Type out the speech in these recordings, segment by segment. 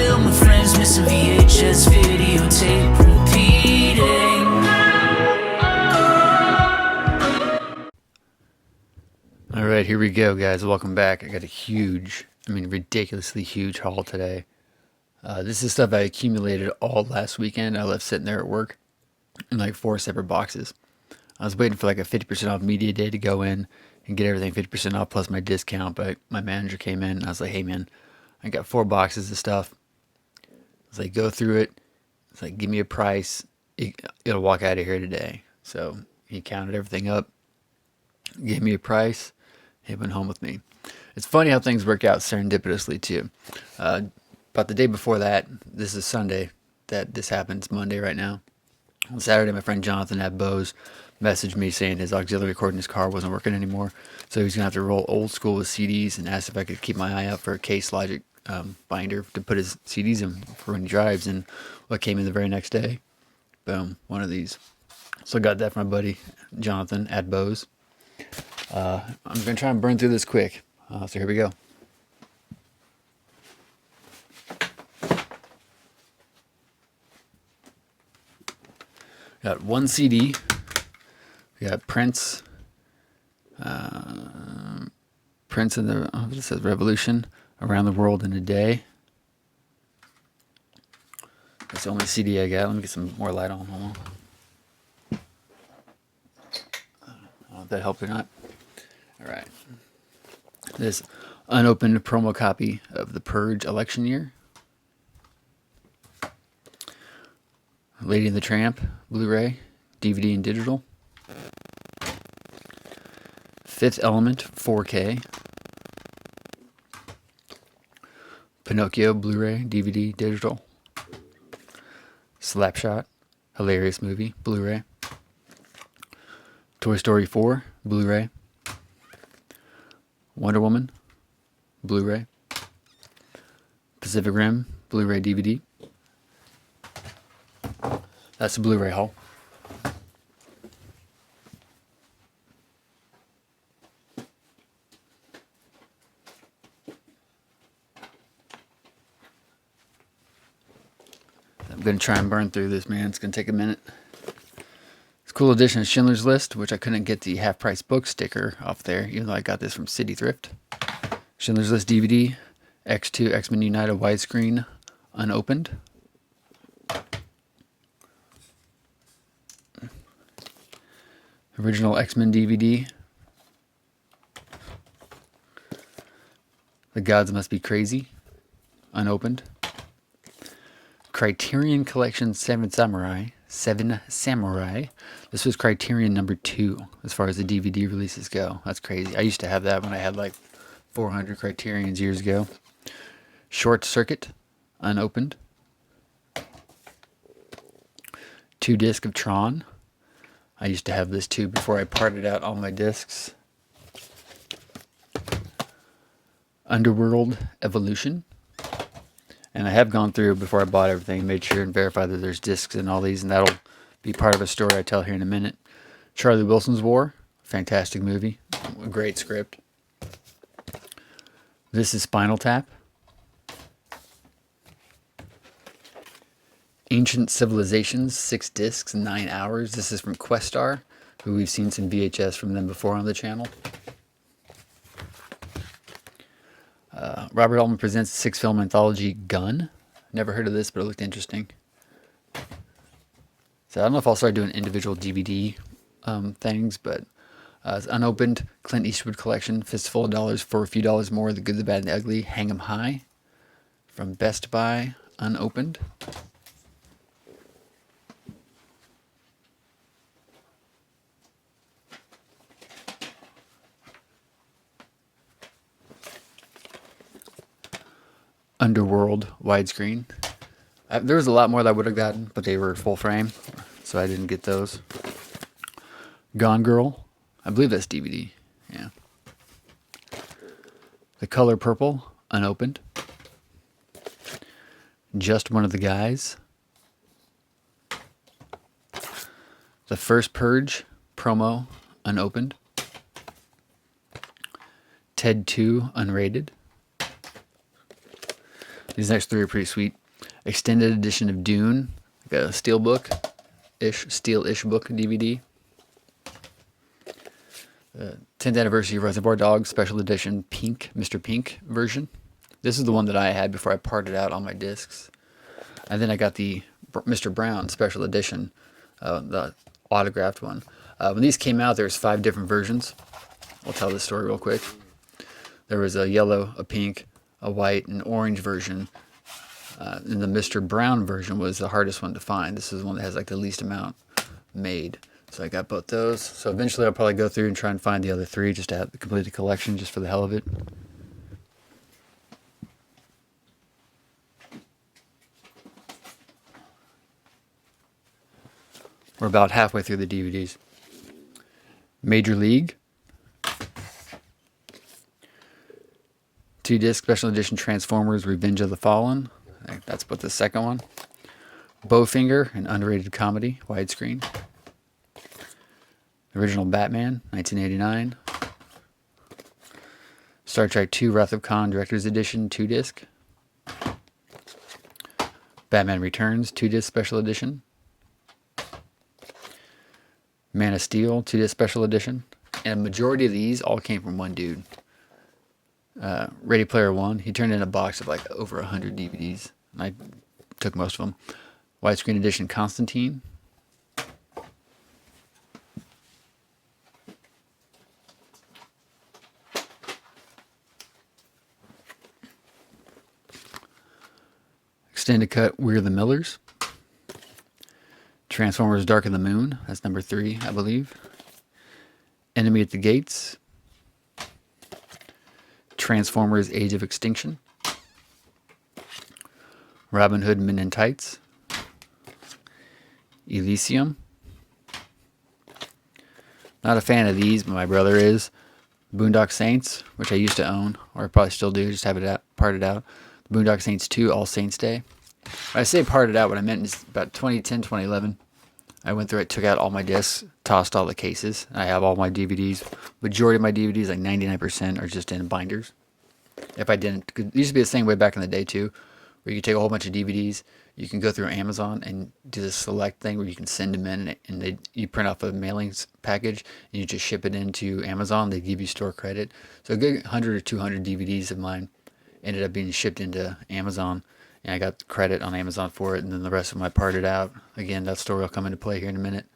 filled with friends missing VHS videotape repeating. All right, here we go, guys. Welcome back. I got a huge, ridiculously huge haul today. This is stuff I accumulated all last weekend. I left sitting there at work in like 4 separate boxes. I was waiting for like a 50% off media day to go in and get everything 50% off plus my discount, but my manager came in and I was like, hey man, I got 4 boxes of stuff. I was like, go through it. It's like, give me a price. It'll walk out of here today. So he counted everything up, gave me a price. He went home with me. It's funny how things work out serendipitously too. About the day before that, this is Sunday that this happens, Monday right now. On Saturday, my friend Jonathan at Bose messaged me saying his auxiliary cord in his car wasn't working anymore. So he's going to have to roll old school with CDs, and asked if I could keep my eye out for a Case Logic binder to put his CDs in for when he drives. And what came in the very next day? Boom, one of these. So I got that from my buddy Jonathan at Bose. I'm going to try and burn through this quick. So here we go. Got one CD. We got Prince. Prince and the, it says Revolution, Around the World in a Day. That's the only CD I got. Let me get some more light on. Hold on. I don't know if that helped or not. All right. This unopened promo copy of The Purge election year. Lady and the Tramp, Blu-ray, DVD and digital. Fifth Element, 4K. Pinocchio, Blu-ray, DVD, digital. Slapshot, hilarious movie, Blu-ray. Toy Story 4, Blu-ray. Wonder Woman, Blu-ray. Pacific Rim, Blu-ray, DVD. That's the Blu-ray haul. I'm going to try and burn through this, man. It's going to take a minute. It's a cool edition of Schindler's List, which I couldn't get the half-price book sticker off there, even though I got this from City Thrift. Schindler's List DVD, X2 X-Men United widescreen, unopened. Original X-Men DVD. The Gods Must Be Crazy, unopened. Criterion Collection Seven Samurai. This was Criterion number 2 as far as the DVD releases go. That's crazy. I used to have that when I had like 400 Criterions years ago. Short Circuit, unopened. 2 disc of Tron. I used to have this too before I parted out all my discs. Underworld Evolution. And I have gone through before I bought everything, made sure and verified that there's discs in all these, and that'll be part of a story I tell here in a minute. Charlie Wilson's War, fantastic movie, a great script. This is Spinal Tap. Ancient Civilizations, 6 discs, 9 hours. This is from Questar, who we've seen some VHS from them before on the channel. Robert Altman presents 6-film anthology Gun. Never heard of this, but it looked interesting. So I don't know if I'll start doing individual DVD things, but it's unopened. Clint Eastwood collection, Fistful of Dollars for a few dollars more. The Good, the Bad, and the Ugly. Hang 'em High from Best Buy, unopened. Underworld widescreen. There was a lot more that I would have gotten, but they were full frame, so I didn't get those. Gone Girl. I believe that's DVD. Yeah. The Color Purple, unopened. Just One of the Guys. The First Purge promo, unopened. Ted 2 unrated. These next three are pretty sweet. Extended edition of Dune, like a steel-ish book DVD. 10th anniversary of Reservoir Dogs special edition pink, Mr. Pink version. This is the one that I had before I parted out all my discs. And then I got the Mr. Brown special edition, the autographed one. When these came out, there's 5 different versions. I'll tell this story real quick. There was a yellow, a pink, a white, and orange version. And the Mr. Brown version was the hardest one to find. This is the one that has like the least amount made. So I got both those. So eventually I'll probably go through and try and find the other 3 just to have the completed collection just for the hell of it. We're about halfway through the DVDs. Major League. 2-disc special edition Transformers Revenge of the Fallen. That's but the second one. Bowfinger, an underrated comedy, widescreen. Original Batman, 1989. Star Trek II Wrath of Khan Director's Edition, 2-disc. Batman Returns, 2-disc special edition. Man of Steel, 2-disc special edition. And a majority of these all came from one dude. Ready Player One, he turned in a box of like over 100 DVDs. And I took most of them. Widescreen edition Constantine. Extended cut We're the Millers. Transformers Dark of the Moon. That's number 3, I believe. Enemy at the Gates. Transformers Age of Extinction. Robin Hood Men in Tights. Elysium. Not a fan of these, but my brother is. Boondock Saints, which I used to own, or I probably still do, just have it out, parted out. Boondock Saints 2, All Saints Day. When I say parted out, what I meant is about 2010, 2011. I went through it, took out all my discs, tossed all the cases. I have all my DVDs. Majority of my DVDs, like 99%, are just in binders. If I didn't, it used to be the same way back in the day too, where you could take a whole bunch of DVDs, you can go through Amazon and do this select thing where you can send them in, and you print off a mailing package and you just ship it into Amazon. They give you store credit. So a good 100 or 200 DVDs of mine ended up being shipped into Amazon, and I got credit on Amazon for it, and then the rest of them I parted out. Again, that story will come into play here in a minute.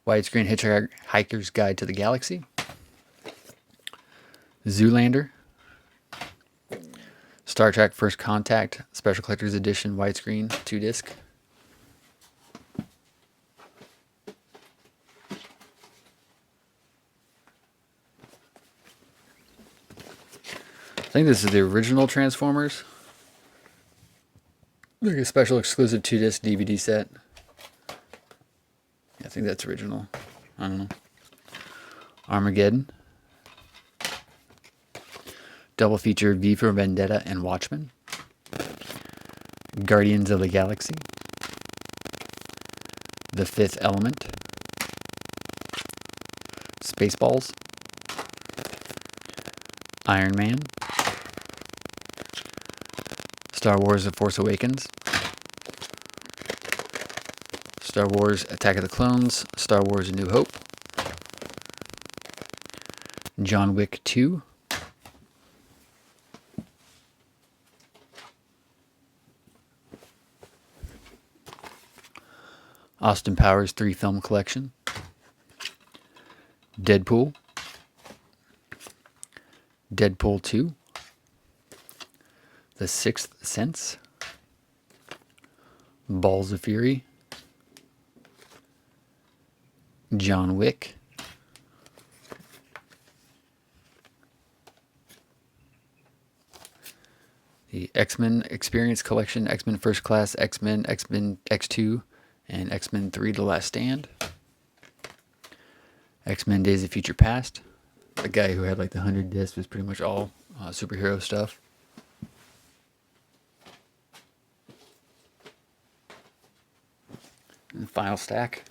Widescreen Hitchhiker's Guide to the Galaxy. Zoolander. Star Trek First Contact Special Collector's Edition widescreen 2-disc. I think this is the original Transformers. Like a special exclusive 2-disc DVD set. Yeah, I think that's original. I don't know. Armageddon. Double feature V for Vendetta and Watchmen. Guardians of the Galaxy. The Fifth Element. Spaceballs. Iron Man. Star Wars The Force Awakens. Star Wars Attack of the Clones. Star Wars A New Hope. John Wick 2. Austin Powers 3 film collection. Deadpool. Deadpool 2. The Sixth Sense. Balls of Fury. John Wick. The X-Men Experience Collection, X-Men First Class, X-Men, X-Men X2, and X-Men 3 The Last Stand. X-Men Days of Future Past. The guy who had like the 100 discs was pretty much all superhero stuff. And final stack.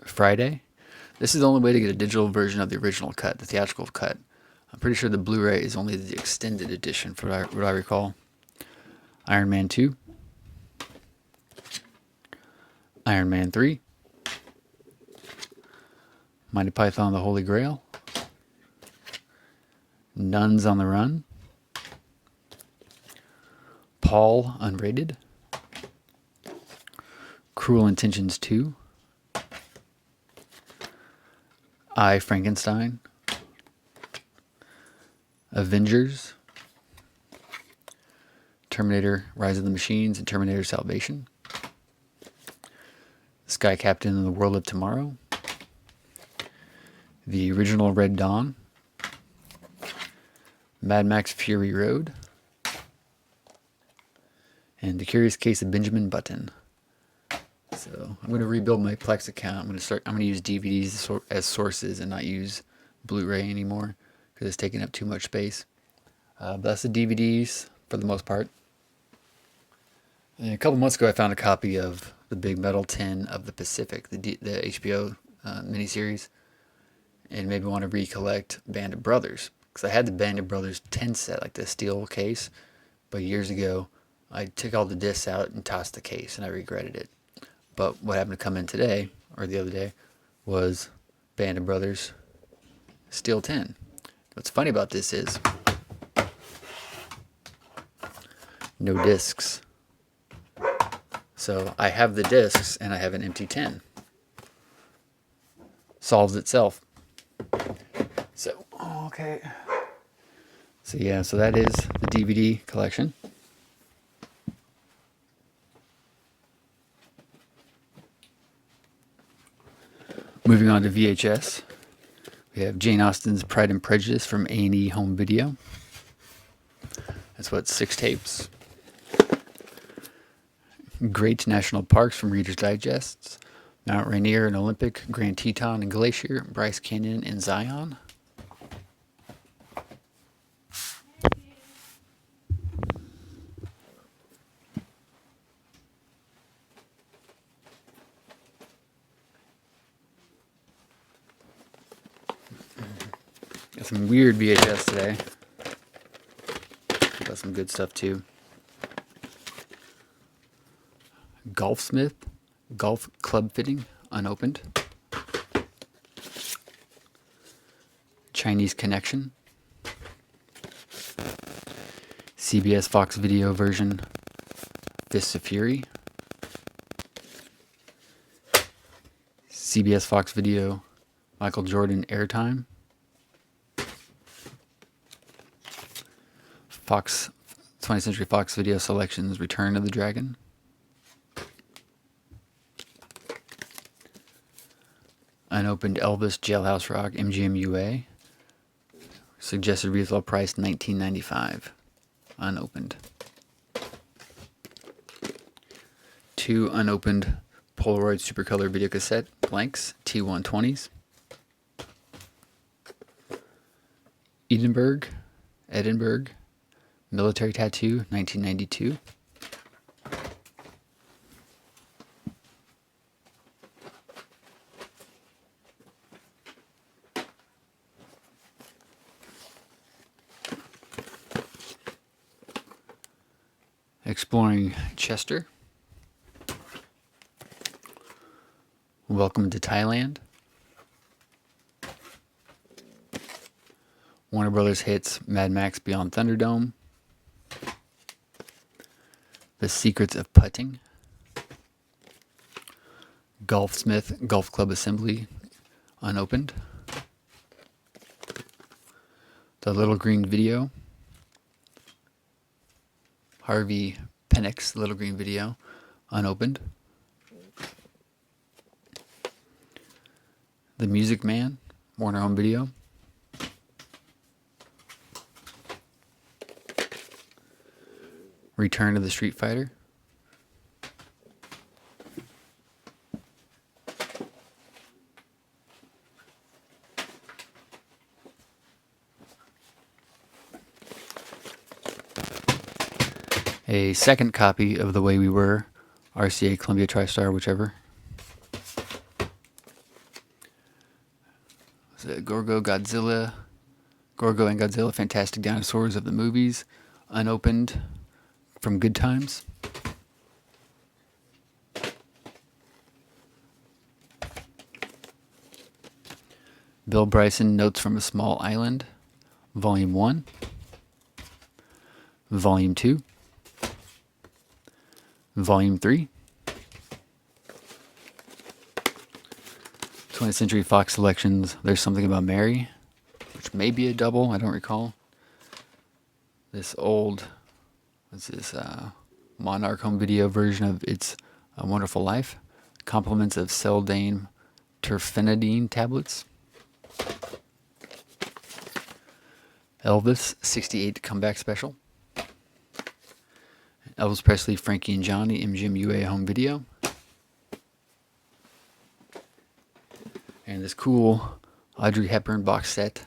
Friday. This is the only way to get a digital version of the original cut, the theatrical cut. I'm pretty sure the Blu-ray is only the extended edition, for what I recall. Iron Man 2, Iron Man 3, Monty Python the Holy Grail, Nuns on the Run, Paul Unrated, Cruel Intentions 2, I, Frankenstein, Avengers, Terminator Rise of the Machines, and Terminator Salvation, Sky Captain and the World of Tomorrow, the original Red Dawn, Mad Max Fury Road, and The Curious Case of Benjamin Button. So I'm going to rebuild my Plex account. I'm going to use DVDs as sources and not use Blu-ray anymore because it's taking up too much space. But that's the DVDs for the most part. And a couple months ago, I found a copy of The Big Metal 10 of the Pacific, the HBO miniseries, and made me want to recollect Band of Brothers because I had the Band of Brothers 10 set, like the steel case, but years ago I took all the discs out and tossed the case, and I regretted it. But what happened to come in today, or the other day, was Band of Brothers Steel 10. What's funny about this is no discs. So I have the discs and I have an empty 10. Solves itself. So, okay. So yeah, so that is the DVD collection. Moving on to VHS, we have Jane Austen's Pride and Prejudice from A&E Home Video. That's what, 6 tapes. Great National Parks from Reader's Digests. Mount Rainier and Olympic, Grand Teton and Glacier, Bryce Canyon and Zion. Got some weird VHS today. Got some good stuff too. Golfsmith, Golf Club Fitting, unopened. Chinese Connection. CBS Fox Video version, Fists of Fury. CBS Fox Video, Michael Jordan Airtime. Fox 20th Century Fox Video Selections, Return of the Dragon. Unopened Elvis Jailhouse Rock MGM UA. Suggested retail price $19.95. Unopened. 2 unopened Polaroid Supercolor video cassette blanks, T120s. Edinburgh, Military Tattoo, 1992. Exploring Chester. Welcome to Thailand. Warner Brothers hits Mad Max Beyond Thunderdome. The Secrets of Putting. Golfsmith Golf Club Assembly, unopened. The Little Green Video. Harvey Pennick's Little Green Video, unopened. The Music Man, Warner Home Video. Return of the Street Fighter. A second copy of The Way We Were, RCA, Columbia, TriStar, whichever. Gorgo and Godzilla, Fantastic Dinosaurs of the Movies, unopened. from Good Times. Bill Bryson, Notes from a Small Island, Volume 1, Volume 2, Volume 3, 20th Century Fox Selections, There's Something About Mary, which may be a double, I don't recall. This old, what's this, Monarch home video version of It's a Wonderful Life, Compliments of Celdane Terfenadine tablets. Elvis, 68 comeback special. Elvis Presley, Frankie and Johnny, MGMUA home video. And this cool Audrey Hepburn box set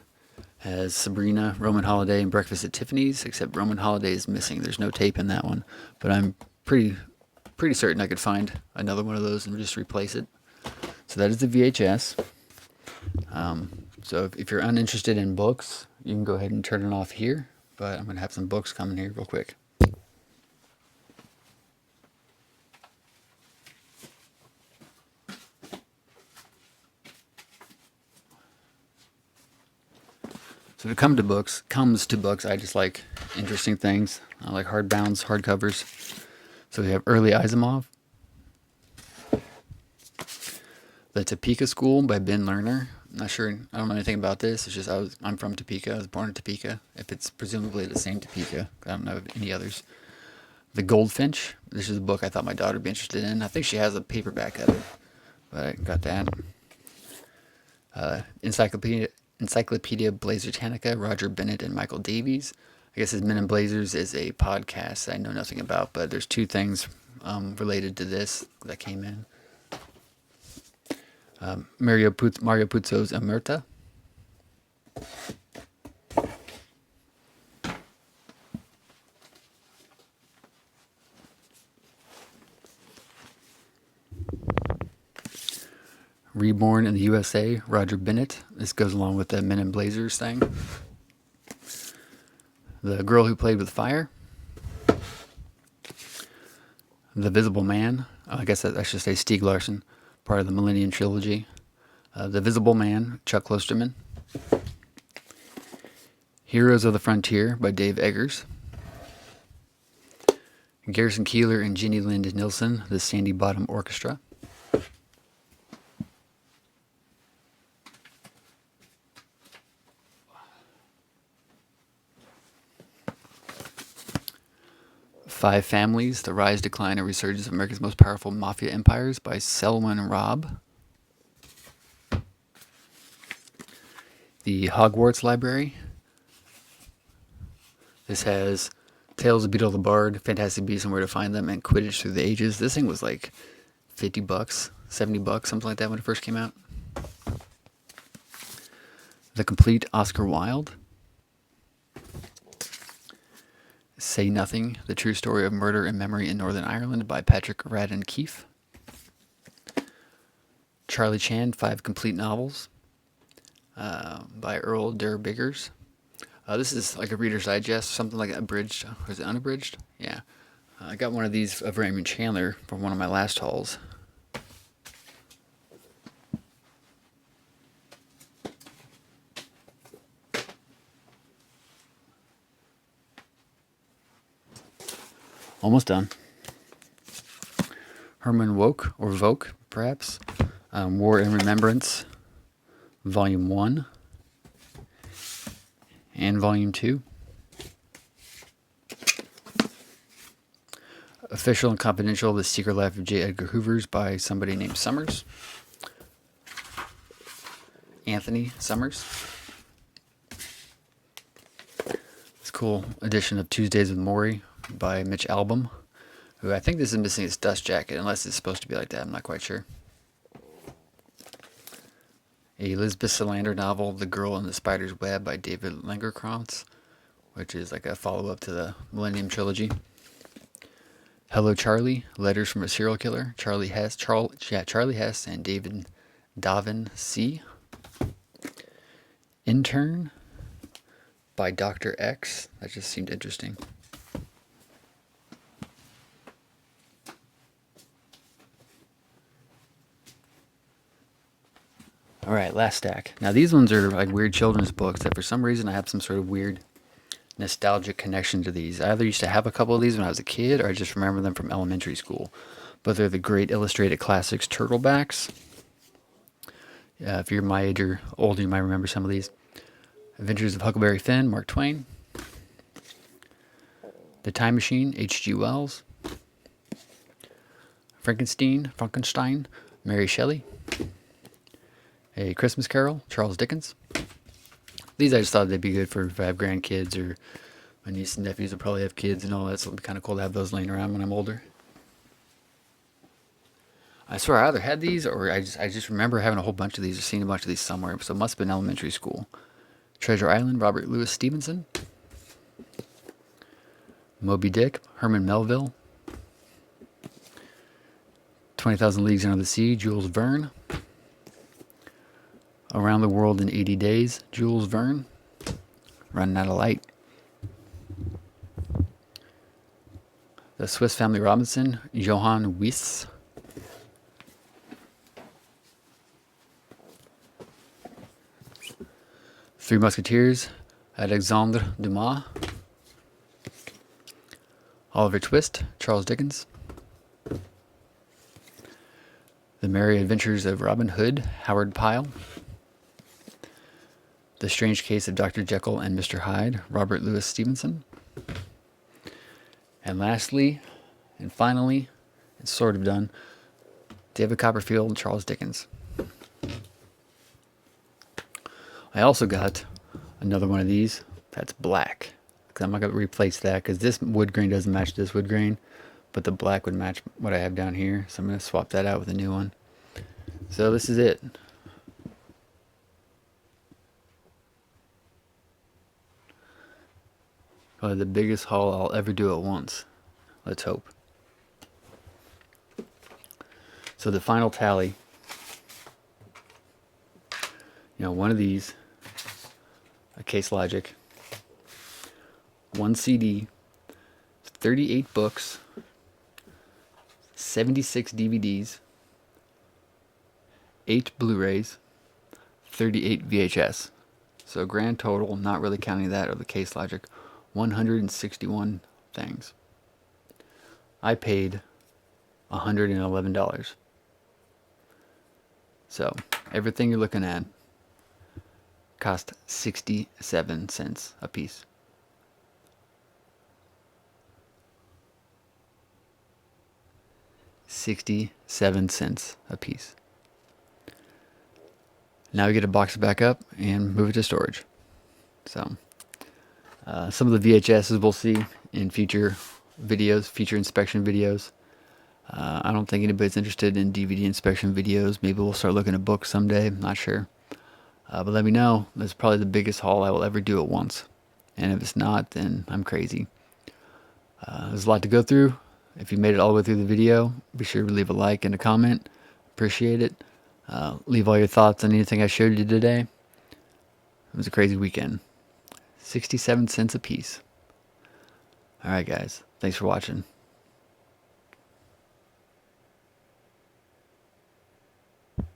has Sabrina, Roman Holiday, and Breakfast at Tiffany's, except Roman Holiday is missing. There's no tape in that one. But I'm pretty certain I could find another one of those and just replace it. So that is the VHS. So if you're uninterested in books, you can go ahead and turn it off here. But I'm going to have some books coming here real quick. So when it comes to books, I just like interesting things. I like hardbounds, hardcovers. So we have Early Asimov, The Topeka School by Ben Lerner. I'm not sure, I don't know anything about this. It's just I'm from Topeka. I was born in Topeka. If it's presumably the same Topeka, I don't know of any others. The Goldfinch. This is a book I thought my daughter would be interested in. I think she has a paperback of it, but I got that. Encyclopedia Blazertanica, Roger Bennett and Michael Davies. I guess his Men in Blazers is a podcast I know nothing about, but there's two things related to this that came in. Mario Puzo's Omerta. Reborn in the USA, Roger Bennett. This goes along with the Men in Blazers thing. The Girl Who Played with Fire. The Visible Man. I guess I should say Stieg Larsson, part of the Millennium Trilogy. The Visible Man, Chuck Klosterman. Heroes of the Frontier by Dave Eggers. Garrison Keillor and Jenny Lind Nilsson, The Sandy Bottom Orchestra. Five Families, The Rise, Decline, and Resurgence of America's Most Powerful Mafia Empires by Selwyn Robb. The Hogwarts Library. This has Tales of Beetle the Bard, Fantastic Beasts and Where to Find Them, and Quidditch Through the Ages. This thing was like $50, $70, something like that when it first came out. The Complete Oscar Wilde. Say Nothing, The True Story of Murder and Memory in Northern Ireland by Patrick Radden Keefe. Charlie Chan, 5 Complete Novels by Earl Durr Biggers. This is like a Reader's Digest, something like abridged. Or is it unabridged? Yeah. I got one of these of Raymond Chandler from one of my last hauls. Almost done. Herman Wouk, or Voke, perhaps. War and Remembrance, Volume 1 and Volume 2. Official and Confidential, The Secret Life of J. Edgar Hoover's by somebody named Summers. Anthony Summers. This cool edition of Tuesdays with Maury by Mitch Albom, who I think this is missing its dust jacket, unless it's supposed to be like that. I'm not quite sure. A Lisbeth Salander novel, The Girl in the Spider's Web by David Langerkrantz, which is like a follow-up to the Millennium Trilogy. Hello Charlie, Letters from a Serial Killer, Charlie Hess and David Davin C. Intern by Dr. X. That just seemed interesting. All right, last stack. Now these ones are like weird children's books that for some reason I have some sort of weird nostalgic connection to these. I either used to have a couple of these when I was a kid or I just remember them from elementary school. But they're the Great Illustrated Classics Turtlebacks. If you're my age or older, you might remember some of these. Adventures of Huckleberry Finn, Mark Twain. The Time Machine, H.G. Wells. Frankenstein, Mary Shelley. A Christmas Carol, Charles Dickens. These I just thought they'd be good for if I have grandkids or my nieces and nephews will probably have kids and all that, so it'll be kind of cool to have those laying around when I'm older. I swear I either had these or I just remember having a whole bunch of these or seeing a bunch of these somewhere, so it must have been elementary school. Treasure Island, Robert Louis Stevenson. Moby Dick, Herman Melville. 20,000 Leagues Under the Sea, Jules Verne. Around the World in 80 Days, Jules Verne. Running Out of Light. The Swiss Family Robinson, Johann Wyss. Three Musketeers, Alexandre Dumas. Oliver Twist, Charles Dickens. The Merry Adventures of Robin Hood, Howard Pyle. The Strange Case of Dr. Jekyll and Mr. Hyde, Robert Louis Stevenson. And lastly, and finally, it's sort of done, David Copperfield, Charles Dickens. I also got another one of these that's black. Because I'm not going to replace that because this wood grain doesn't match this wood grain. But the black would match what I have down here. So I'm going to swap that out with a new one. So this is it. Probably the biggest haul I'll ever do at once. Let's hope. So the final tally. One of these. A Case Logic. One CD. 38 books. 76 DVDs. 8 Blu-rays. 38 VHS. So grand total, not really counting that or the Case Logic, 161 things. I paid $111. So everything you're looking at cost 67 cents a piece. $0.67 a piece. Now we get to box it back up and move it to storage. So some of the VHSs we'll see in future videos, future inspection videos. I don't think anybody's interested in DVD inspection videos. Maybe we'll start looking at books someday. I'm not sure. But let me know. That's probably the biggest haul I will ever do at once. And if it's not, then I'm crazy. There's a lot to go through. If you made it all the way through the video, be sure to leave a like and a comment. Appreciate it. Leave all your thoughts on anything I showed you today. It was a crazy weekend. 67 cents a piece. Alright guys, thanks for watching.